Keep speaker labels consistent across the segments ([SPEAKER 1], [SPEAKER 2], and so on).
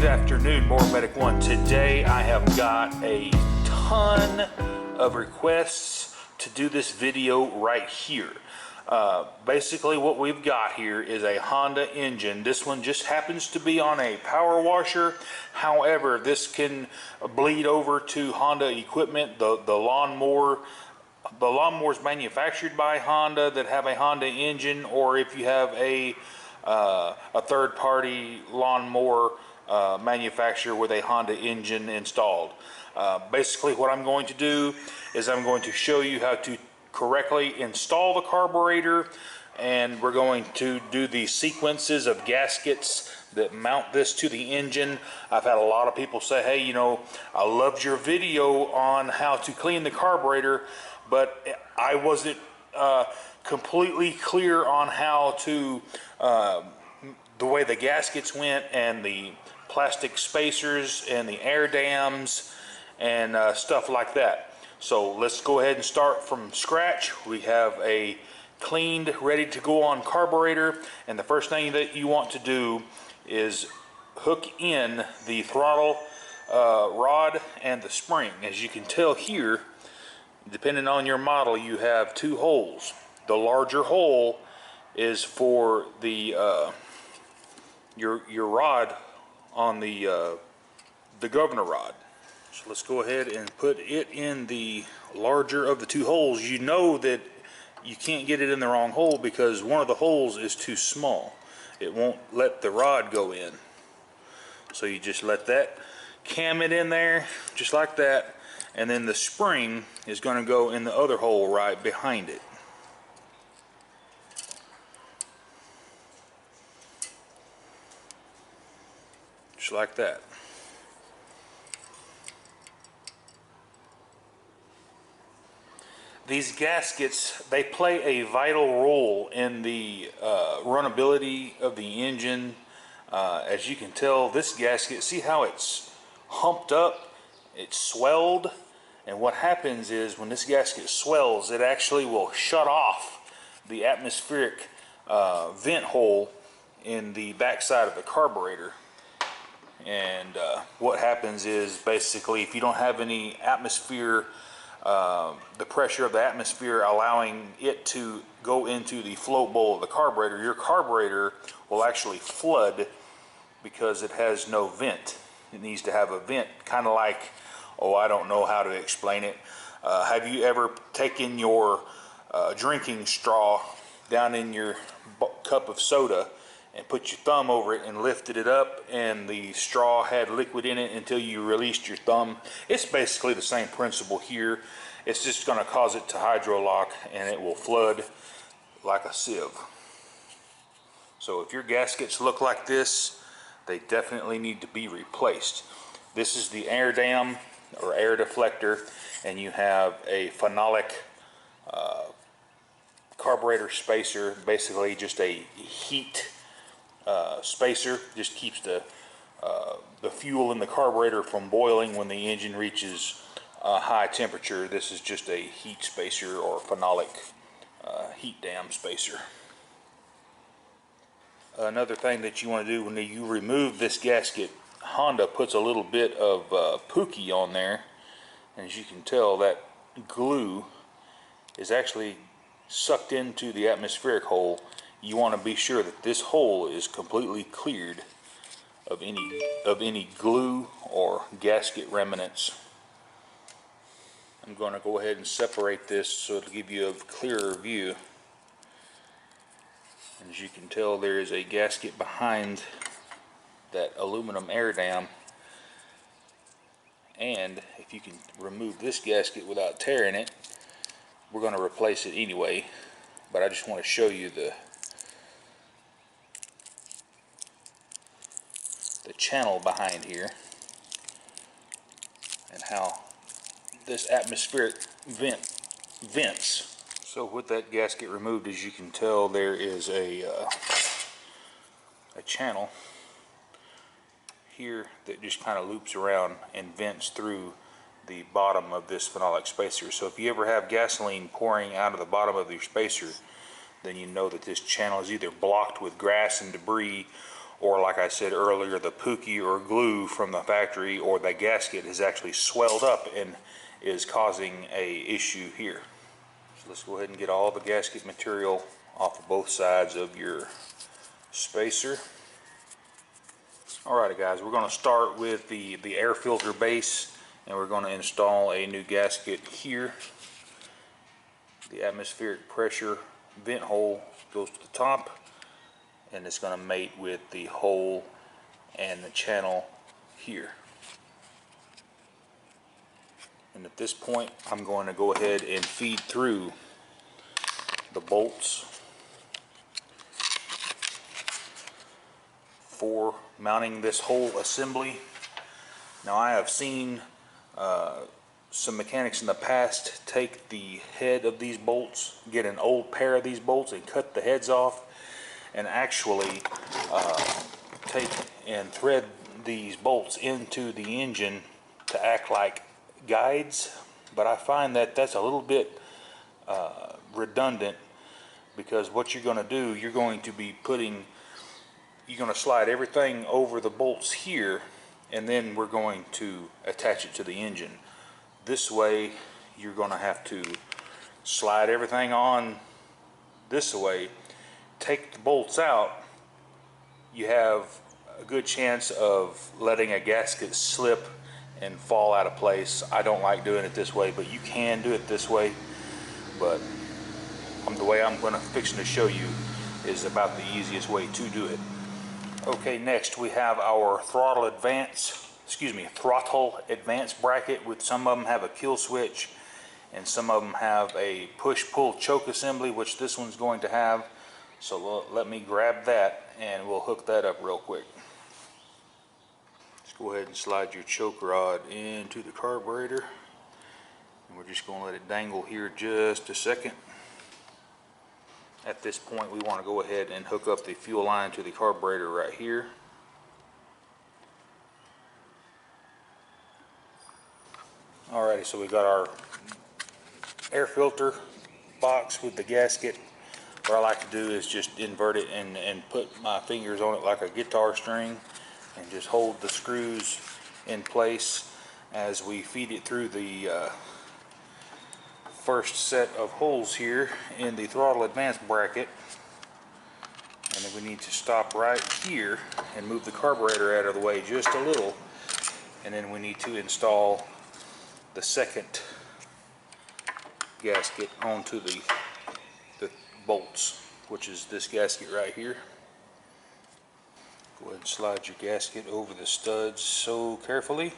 [SPEAKER 1] Good afternoon, More Medic One. Today I have got a ton of requests to do this video right here. Basically what we've got here is a Honda engine. This one just happens to be on a power washer. However, this can bleed over to Honda equipment. The lawnmowers manufactured by Honda that have a Honda engine, or if you have a third-party lawnmower manufacturer with a Honda engine installed. Basically what I'm going to do is I'm going to show you how to correctly install the carburetor, and we're going to do the sequences of gaskets that mount this to the engine. I've had a lot of people say, hey, you know, I loved your video on how to clean the carburetor, but I wasn't completely clear on how to the way the gaskets went and the plastic spacers and the air dams and stuff like that. So let's go ahead and start from scratch. We have a cleaned, ready to go on carburetor, and the first thing that you want to do is hook in the throttle rod and the spring. As you can tell here, depending on your model, you have two holes. The larger hole is for the your rod on the governor rod. So let's go ahead and put it in the larger of the two holes. You know that you can't get it in the wrong hole because one of the holes is too small. It won't let the rod go in. So you just let that, cam it in there just like that, and then the spring is going to go in the other hole right behind it. Just like that. These gaskets, they play a vital role in the runnability of the engine. As you can tell, this gasket, see how it's humped up, it's swelled, and what happens is when this gasket swells, it actually will shut off the atmospheric vent hole in the backside of the carburetor. And what happens is basically if you don't have any atmosphere, the pressure of the atmosphere allowing it to go into the float bowl of the carburetor, your carburetor will actually flood because it has no vent. It needs to have a vent, kind of like, oh, I don't know how to explain it. Have you ever taken your drinking straw down in your cup of soda and put your thumb over it and lifted it up, and the straw had liquid in it until you released your thumb? It's basically the same principle here. It's just going to cause it to hydrolock and it will flood like a sieve. So if your gaskets look like this, they definitely need to be replaced. This is the air dam or air deflector, and you have a phenolic carburetor spacer, basically just a heat spacer. Just keeps the fuel in the carburetor from boiling when the engine reaches high temperature. This is just a heat spacer or phenolic heat dam spacer. Another thing that you want to do when you remove this gasket, Honda puts a little bit of pookie on there, and as you can tell, that glue is actually sucked into the atmospheric hole. You want to be sure that this hole is completely cleared of any glue or gasket remnants. I'm going to go ahead and separate this so it'll give you a clearer view. And as you can tell, there is a gasket behind that aluminum air dam, and if you can remove this gasket without tearing it, we're going to replace it anyway, but I just want to show you the channel behind here and how this atmospheric vents. So with that gasket removed, as you can tell, there is a channel here that just kind of loops around and vents through the bottom of this phenolic spacer. So if you ever have gasoline pouring out of the bottom of your spacer, then you know that this channel is either blocked with grass and debris, or like I said earlier, the pookie or glue from the factory or the gasket is actually swelled up and is causing a issue here. So let's go ahead and get all the gasket material off of both sides of your spacer. Alrighty guys, we're going to start with the air filter base, and we're going to install a new gasket here. The atmospheric pressure vent hole goes to the top, and it's going to mate with the hole and the channel here. And at this point, I'm going to go ahead and feed through the bolts for mounting this whole assembly. Now I have seen some mechanics in the past take the head of these bolts, get an old pair of these bolts and cut the heads off, and actually take and thread these bolts into the engine to act like guides. But I find that that's a little bit redundant, because what you're going to do, you're going to slide everything over the bolts here, and then we're going to attach it to the engine. This way you're going to have to slide everything on this way, take the bolts out. You have a good chance of letting a gasket slip and fall out of place. I don't like doing it this way, but you can do it this way. But the way I'm going to fix to show you is about the easiest way to do it. Okay, next we have our throttle advance bracket. With some of them have a kill switch, and some of them have a push-pull choke assembly, which this one's going to have. So let me grab that and we'll hook that up real quick. Just go ahead and slide your choke rod into the carburetor, and we're just going to let it dangle here just a second. At this point, we want to go ahead and hook up the fuel line to the carburetor right here. Alrighty, so we got our air filter box with the gasket. What I like to do is just invert it and put my fingers on it like a guitar string, and just hold the screws in place as we feed it through the first set of holes here in the throttle advance bracket. And then we need to stop right here and move the carburetor out of the way just a little, and then we need to install the second gasket onto the bolts, which is this gasket right here. Go ahead and slide your gasket over the studs so carefully,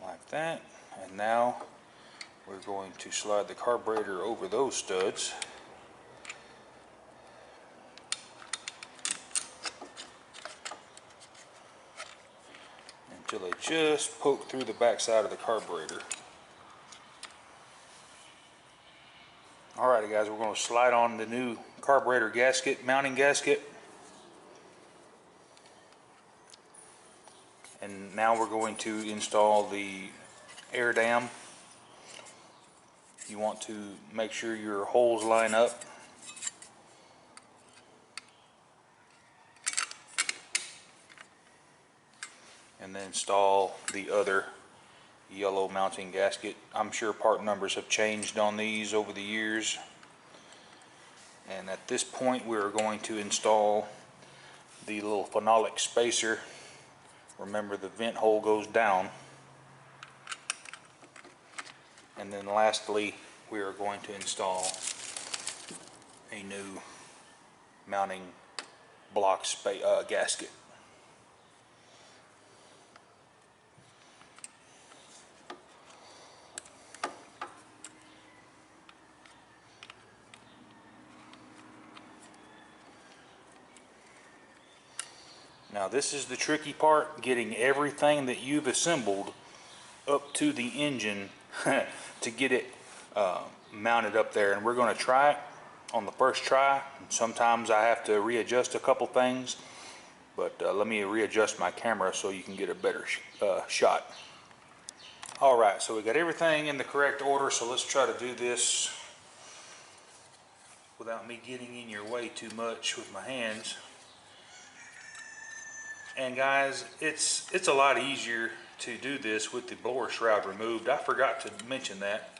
[SPEAKER 1] like that. And now we're going to slide the carburetor over those studs. Until they just poke through the back side of the carburetor. Alrighty guys, we're going to slide on the new carburetor gasket, mounting gasket. And now we're going to install the air dam. You want to make sure your holes line up. And then install the other yellow mounting gasket. I'm sure part numbers have changed on these over the years. And at this point we're going to install the little phenolic spacer. Remember, the vent hole goes down. And then lastly, we are going to install a new mounting block gasket. Now this is the tricky part, getting everything that you've assembled up to the engine to get it mounted up there. And we're going to try it on the first try. Sometimes I have to readjust a couple things, but let me readjust my camera so you can get a better shot. Alright, so we got everything in the correct order, so let's try to do this without me getting in your way too much with my hands. And guys, it's a lot easier to do this with the blower shroud removed. I forgot to mention that.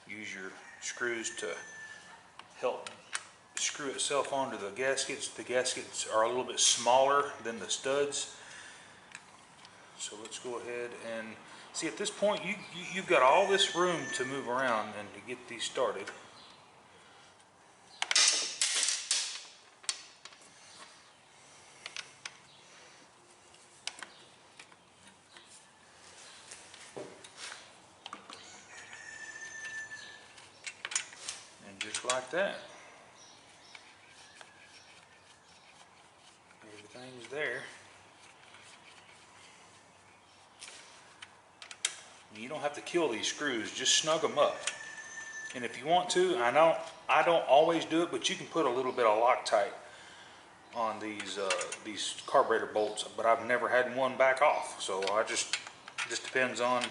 [SPEAKER 1] Use your screws to help screw itself onto the gaskets. The gaskets are a little bit smaller than the studs. So let's go ahead and see, at this point you've got all this room to move around and to get these started. And just like that, everything's there. You don't have to kill these screws, just snug them up. And if you want to, I don't always do it, but you can put a little bit of Loctite on these carburetor bolts, but I've never had one back off. So it just depends on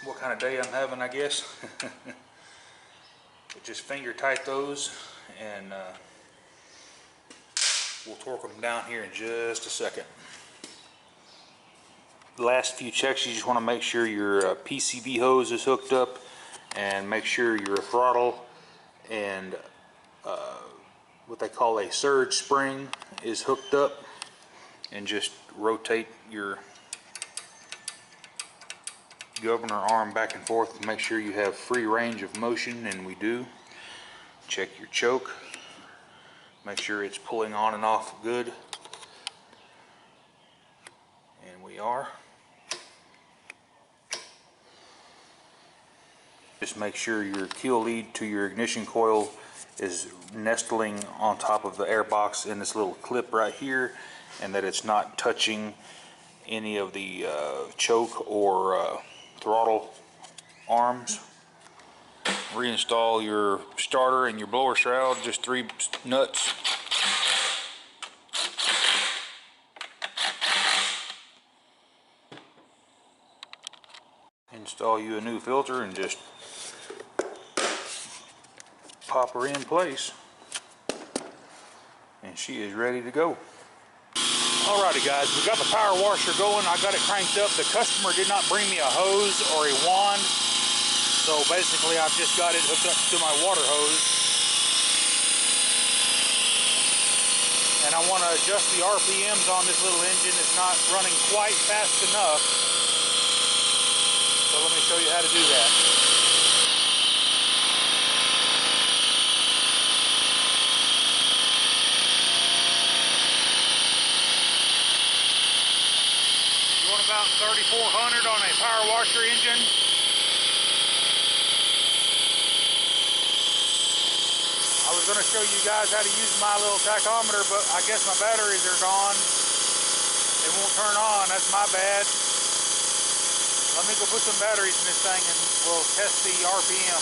[SPEAKER 1] what kind of day I'm having, I guess. But just finger tight those, and we'll torque them down here in just a second. The last few checks, you just want to make sure your PCV hose is hooked up, and make sure your throttle and what they call a surge spring is hooked up, and just rotate your governor arm back and forth to make sure you have free range of motion, and we do. Check your choke, make sure it's pulling on and off good, and we are. Just make sure your keel lead to your ignition coil is nestling on top of the air box in this little clip right here, and that it's not touching any of the choke or throttle arms. Reinstall your starter and your blower shroud, just 3 nuts. Install you a new filter and just pop her in place, and she is ready to go. Alrighty guys, we got the power washer going. I got it cranked up. The customer did not bring me a hose or a wand, so basically I've just got it hooked up to my water hose. And I want to adjust the RPMs on this little engine. It's not running quite fast enough, so let me show you how to do that. About 3,400 on a power washer engine. I was going to show you guys how to use my little tachometer, but I guess my batteries are gone. It won't turn on. That's my bad. Let me go put some batteries in this thing and we'll test the RPM.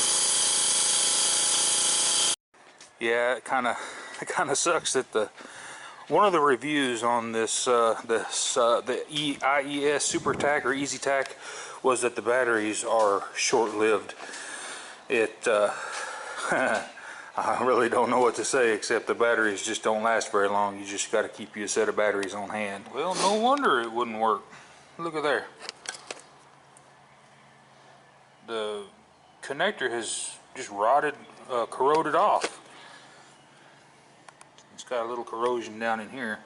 [SPEAKER 1] Yeah, it kind of sucks that one of the reviews on this the IES Super Tack or Easy Tack was that the batteries are short-lived. I really don't know what to say, except the batteries just don't last very long. You just got to keep you a set of batteries on hand. Well, no wonder it wouldn't work. Look at there. The connector has just corroded off. It's got a little corrosion down in here,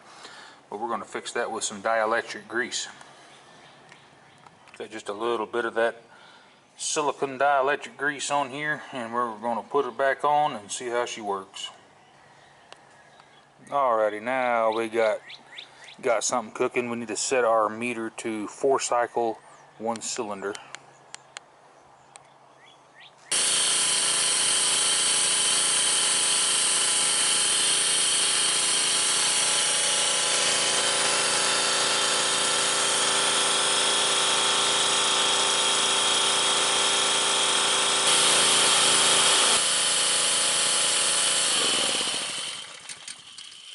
[SPEAKER 1] but we're going to fix that with some dielectric grease. Got just a little bit of that silicone dielectric grease on here, and we're going to put her back on and see how she works. Alrighty, now we got something cooking. We need to set our meter to 4-cycle 1 cylinder.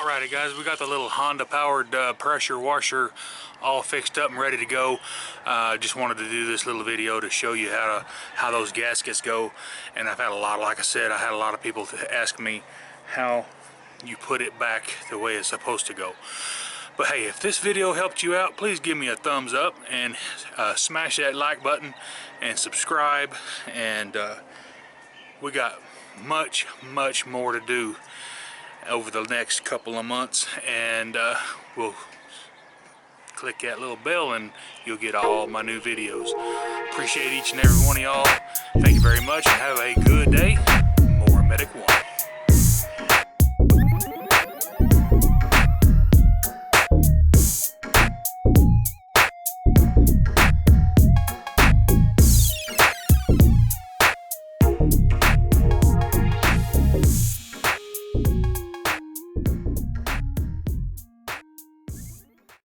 [SPEAKER 1] Alrighty guys, we got the little Honda powered pressure washer all fixed up and ready to go. Just wanted to do this little video to show you how those gaskets go. And I've had a lot, like I said, I had a lot of people to ask me how you put it back the way it's supposed to go. But hey, if this video helped you out, please give me a thumbs up and smash that like button and subscribe. And we got much more to do over the next couple of months, and we'll click that little bell and you'll get all my new videos. Appreciate each and every one of y'all. Thank you very much and have a good day.